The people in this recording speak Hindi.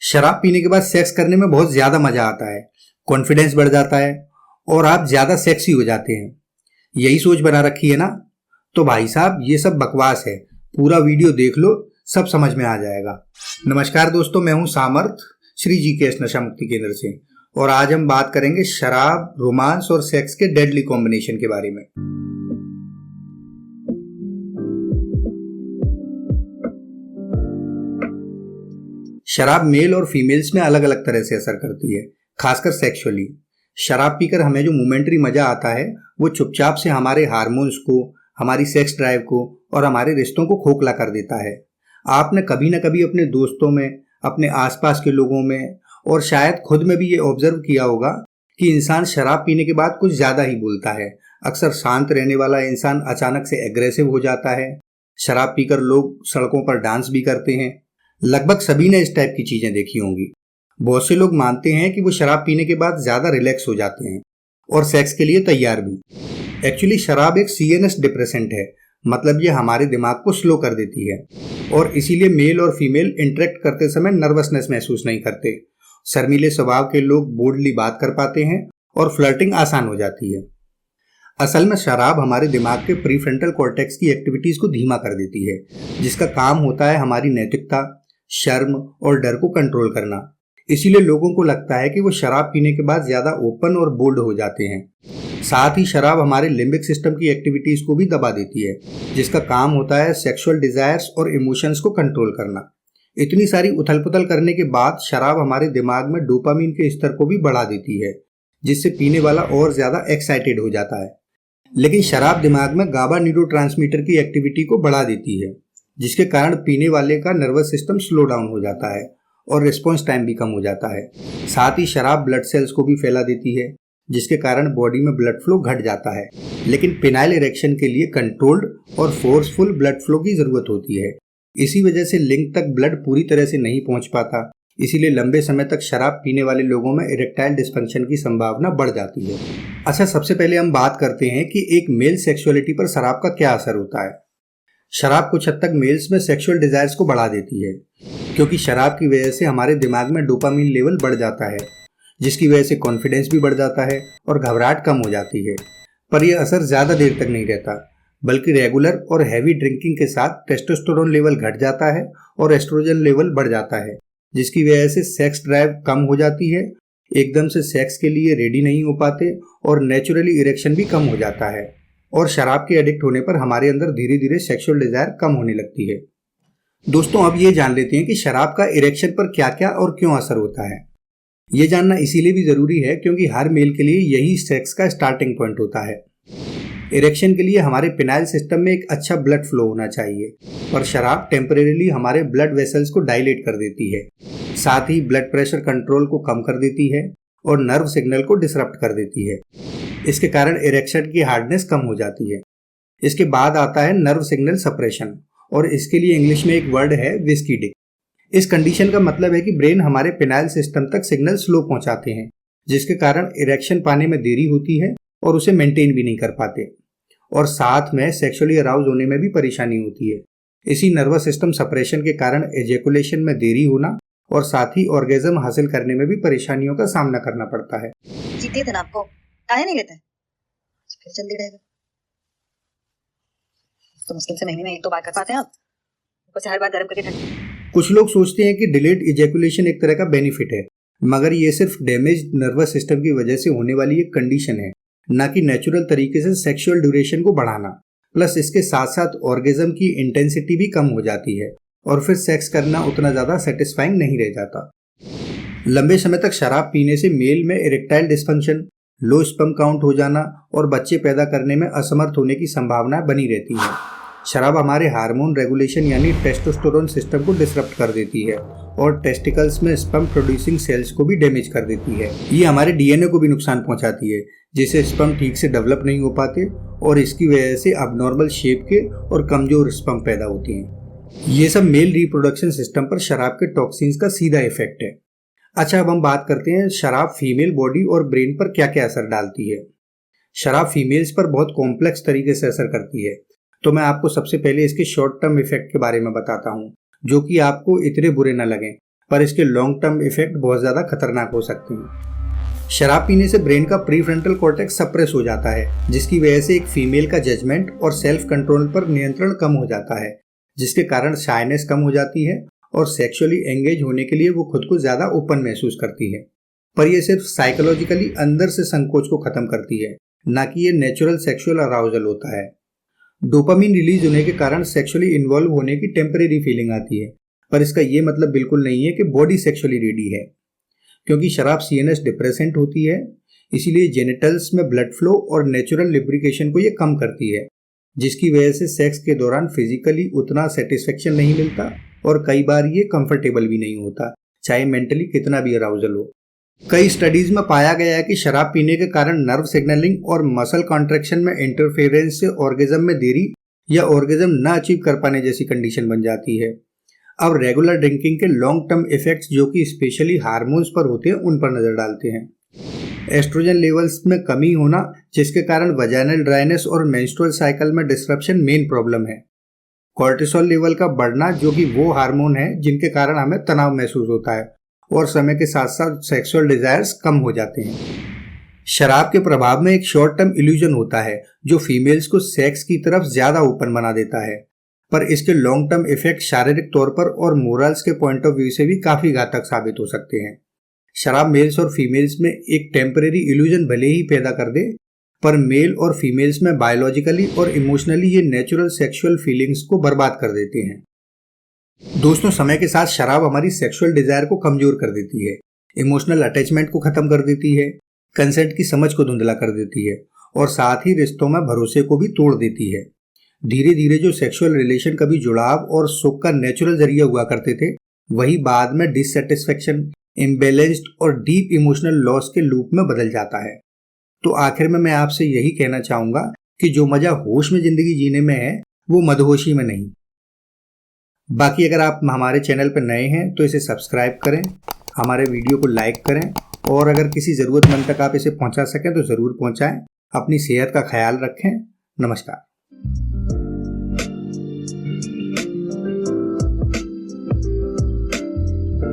शराब पीने के बाद सेक्स करने में बहुत ज्यादा मजा आता है, कॉन्फिडेंस बढ़ जाता है और आप ज्यादा सेक्सी हो जाते हैं। यही सोच बना रखी है ना? तो भाई साहब ये सब बकवास है। पूरा वीडियो देख लो, सब समझ में आ जाएगा। नमस्कार दोस्तों, मैं हूं सामर्थ, श्री जी के नशा मुक्ति केंद्र से, और आज हम बात करेंगे शराब, रोमांस और सेक्स के डेडली कॉम्बिनेशन के बारे में। शराब मेल और फीमेल्स में अलग अलग तरह से असर करती है, खासकर सेक्सुअली। शराब पीकर हमें जो मोमेंटरी मजा आता है वो चुपचाप से हमारे हार्मोन्स को, हमारी सेक्स ड्राइव को और हमारे रिश्तों को खोखला कर देता है। आपने कभी ना कभी अपने दोस्तों में, अपने आसपास के लोगों में और शायद खुद में भी ये ऑब्जर्व किया होगा कि इंसान शराब पीने के बाद कुछ ज्यादा ही बोलता है। अक्सर शांत रहने वाला इंसान अचानक से एग्रेसिव हो जाता है। शराब पीकर लोग सड़कों पर डांस भी करते हैं। लगभग सभी ने इस टाइप की चीजें देखी होंगी। बहुत से लोग मानते हैं कि वो शराब पीने के बाद ज्यादा रिलैक्स हो जाते हैं और सेक्स के लिए तैयार भी। एक्चुअली शराब एक सीएनएस डिप्रेसेंट है, मतलब ये हमारे दिमाग को स्लो कर देती है और इसीलिए मेल और फीमेल इंटरेक्ट करते समय नर्वसनेस महसूस नहीं करते। शर्मीले स्वभाव के लोग बोल्डली बात कर पाते हैं और फ्लर्टिंग आसान हो जाती है। असल में शराब हमारे दिमाग के प्रीफ्रंटल कॉर्टेक्स की एक्टिविटीज को धीमा कर देती है, जिसका काम होता है हमारी नैतिकता, शर्म और डर को कंट्रोल करना। इसीलिए लोगों को लगता है कि वो शराब पीने के बाद ज्यादा ओपन और बोल्ड हो जाते हैं। साथ ही शराब हमारे लिम्बिक सिस्टम की एक्टिविटीज को भी दबा देती है, जिसका काम होता है सेक्सुअल डिजायर्स और इमोशंस को कंट्रोल करना। इतनी सारी उथल पुथल करने के बाद शराब हमारे दिमाग में डोपामीन के स्तर को भी बढ़ा देती है, जिससे पीने वाला और ज्यादा एक्साइटेड हो जाता है। लेकिन शराब दिमाग में गाबा न्यूरोट्रांसमीटर की एक्टिविटी को बढ़ा देती है, जिसके कारण पीने वाले का नर्वस सिस्टम स्लो डाउन हो जाता है और रिस्पॉन्स टाइम भी कम हो जाता है। साथ ही शराब ब्लड सेल्स को भी फैला देती है, जिसके कारण बॉडी में ब्लड फ्लो घट जाता है। लेकिन पेनाइल इरेक्शन के लिए कंट्रोल्ड और फोर्सफुल ब्लड फ्लो की जरूरत होती है। इसी वजह से लिंग तक ब्लड पूरी तरह से नहीं पहुंच पाता। इसीलिए लंबे समय तक शराब पीने वाले लोगों में इरेक्टाइल डिस्फंक्शन की संभावना बढ़ जाती है। अच्छा, सबसे पहले हम बात करते हैं कि एक मेल सेक्सुअलिटी पर शराब का क्या असर होता है। शराब कुछ हद तक मेल्स में सेक्सुअल डिजायर्स को बढ़ा देती है, क्योंकि शराब की वजह से हमारे दिमाग में डोपामीन लेवल बढ़ जाता है, जिसकी वजह से कॉन्फिडेंस भी बढ़ जाता है और घबराहट कम हो जाती है। पर यह असर ज्यादा देर तक नहीं रहता, बल्कि रेगुलर और हैवी ड्रिंकिंग के साथ टेस्टोस्टेरोन लेवल घट जाता है और एस्ट्रोजन लेवल बढ़ जाता है, जिसकी वजह से सेक्स ड्राइव कम हो जाती है, एकदम से सेक्स के लिए रेडी नहीं हो पाते और नेचुरली इरेक्शन भी कम हो जाता है। और शराब के एडिक्ट होने पर हमारे अंदर धीरे धीरे सेक्सुअल डिजायर कम होने लगती है। दोस्तों, अब ये जान लेते हैं कि शराब का इरेक्शन पर क्या क्या और क्यों असर होता है। ये जानना इसीलिए भी जरूरी है क्योंकि हर मेल के लिए यही सेक्स का स्टार्टिंग पॉइंट होता है। इरेक्शन के लिए हमारे पेनाइल सिस्टम में एक अच्छा ब्लड फ्लो होना चाहिए, और शराब टेम्परेरीली हमारे ब्लड वेसल्स को डायलेट कर देती है। साथ ही ब्लड प्रेशर कंट्रोल को कम कर देती है और नर्व सिग्नल को डिसरप्ट कर देती है। इसके कारण इरेक्शन की हार्डनेस कम हो जाती है। इसके बाद आता है नर्व सिग्नल सप्रेशन, और इसके लिए इंग्लिश में एक वर्ड है व्हिस्की डिक। इस कंडीशन का मतलब है कि ब्रेन हमारे पेनाइल सिस्टम तक सिग्नल स्लो पहुंचाते हैं, जिसके कारण इरेक्शन पाने में देरी होती है और उसे मेंटेन भी नहीं कर पाते, और साथ में सेक्सुअली अराउज होने में भी परेशानी होती है। इसी नर्वस सिस्टम सप्रेशन के कारण एजेकुलेशन में देरी होना और साथ ही ऑर्गेज्म हासिल करने में भी परेशानियों का सामना करना पड़ता है। जीते थे ना आपको, काहे नहीं लेते? फिर जल्दी रहेगा तो मुश्किल से महीने में एक दो बार कर पाते हैं आप, ऊपर से हर बार गर्म करके ठंड। कुछ लोग सोचते हैं कि डिलेड इजैकुलेशन एक तरह का बेनिफिट है, मगर ये सिर्फ डैमेज नर्वस सिस्टम की वजह से होने वाली एक कंडीशन है, ना कि नेचुरल तरीके से सेक्सुअल ड्यूरेशन को बढ़ाना। प्लस इसके साथ साथ ऑर्गेज्म की इंटेंसिटी भी कम हो जाती है और फिर सेक्स करना उतना ज्यादा सेटिस्फाइंग नहीं रह जाता। लंबे समय तक शराब पीने से मेल में erectile dysfunction, low sperm count हो जाना और बच्चे पैदा करने में असमर्थ होने की संभावना बनी रहती है। शराब हमारे हार्मोन रेगुलेशन यानी टेस्टोस्टेरोन सिस्टम को डिसरप्ट कर देती है और टेस्टिकल्स में स्पर्म प्रोड्यूसिंग सेल्स को भी डैमेज कर देती है। ये हमारे डीएनए को भी नुकसान पहुंचाती है, जिससे स्पर्म ठीक से डेवलप नहीं हो पाते और इसकी वजह से अबनॉर्मल शेप के और कमजोर स्पर्म पैदा होते हैं। ये सब मेल रिप्रोडक्शन सिस्टम पर शराब के टॉक्सिन्स का सीधा इफेक्ट है। अच्छा, अब हम बात करते हैं शराब फीमेल बॉडी और ब्रेन पर क्या क्या असर डालती है। शराब फीमेल्स पर बहुत कॉम्प्लेक्स तरीके से असर करती है, तो मैं आपको सबसे पहले इसके शॉर्ट टर्म इफेक्ट के बारे में बताता हूँ, जो कि आपको इतने बुरे न लगें। पर इसके लॉन्ग टर्म इफेक्ट बहुत ज़्यादा खतरनाक हो सकते हैं। शराब पीने से ब्रेन का प्रीफ्रंटल कॉर्टेक्स सप्रेस हो जाता है, जिसकी वजह से एक फीमेल का जजमेंट और सेल्फ कंट्रोल पर नियंत्रण कम हो जाता है, जिसके कारण शाइनेस कम हो जाती है और सेक्सुअली एंगेज होने के लिए वो खुद को ज़्यादा ओपन महसूस करती है। पर यह सिर्फ साइकोलॉजिकली अंदर से संकोच को खत्म करती है, ना कि ये नेचुरल सेक्सुअल अराउजल होता है। डोपामिन रिलीज होने के कारण सेक्सुअली इन्वॉल्व होने की टेम्परेरी फीलिंग आती है, पर इसका ये मतलब बिल्कुल नहीं है कि बॉडी सेक्सुअली रेडी है, क्योंकि शराब सीएनएस डिप्रेसेंट होती है, इसीलिए जेनिटल्स में ब्लड फ्लो और नेचुरल लिब्रिकेशन को ये कम करती है, जिसकी वजह से सेक्स के दौरान फिजिकली उतना सेटिस्फेक्शन नहीं मिलता और कई बार ये कंफर्टेबल भी नहीं होता, चाहे मेंटली कितना भी अराउजल हो। कई स्टडीज में पाया गया है कि शराब पीने के कारण नर्व सिग्नलिंग और मसल कॉन्ट्रैक्शन में इंटरफेरेंस से ऑर्गेज्म में देरी या ऑर्गेज्म न अचीव कर पाने जैसी कंडीशन बन जाती है। अब रेगुलर ड्रिंकिंग के लॉन्ग टर्म इफेक्ट्स जो कि स्पेशली हार्मोन्स पर होते हैं, उन पर नजर डालते हैं। एस्ट्रोजन लेवल्स में कमी होना, जिसके कारण वजाइनल ड्राइनेस और मेंस्ट्रुअल साइकिल में डिसरप्शन मेन प्रॉब्लम है। कॉर्टिसोल लेवल का बढ़ना, जो कि वो हार्मोन है जिनके कारण हमें तनाव महसूस होता है, और समय के साथ साथ सेक्सुअल डिजायर्स कम हो जाते हैं। शराब के प्रभाव में एक शॉर्ट टर्म इल्यूजन होता है जो फीमेल्स को सेक्स की तरफ ज्यादा ओपन बना देता है, पर इसके लॉन्ग टर्म इफेक्ट शारीरिक तौर पर और मोरल्स के पॉइंट ऑफ व्यू से भी काफी घातक साबित हो सकते हैं। शराब मेल्स और फीमेल्स में एक टेम्परेरी इल्यूजन भले ही पैदा कर दे, पर मेल और फीमेल्स में बायोलॉजिकली और इमोशनली ये नेचुरल सेक्सुअल फीलिंग्स को बर्बाद कर देते हैं। दोस्तों, समय के साथ शराब हमारी सेक्सुअल डिजायर को कमजोर कर देती है, इमोशनल अटैचमेंट को खत्म कर देती है, कंसेंट की समझ को धुंधला कर देती है और साथ ही रिश्तों में भरोसे को भी तोड़ देती है। धीरे धीरे जो सेक्सुअल रिलेशन कभी जुड़ाव और सुख का नेचुरल जरिया हुआ करते थे, वही बाद में डिससेटिस्फेक्शन, इम्बैलेंस्ड और डीप इमोशनल लॉस के लूप में बदल जाता है। तो आखिर में मैं आपसे यही कहना चाहूंगा कि जो मजा होश में जिंदगी जीने में है, वो मदहोशी में नहीं। बाकी अगर आप हमारे चैनल पर नए हैं तो इसे सब्सक्राइब करें, हमारे वीडियो को लाइक करें और अगर किसी ज़रूरतमंद तक आप इसे पहुंचा सकें तो ज़रूर पहुंचाएं। अपनी सेहत का ख्याल रखें। नमस्कार।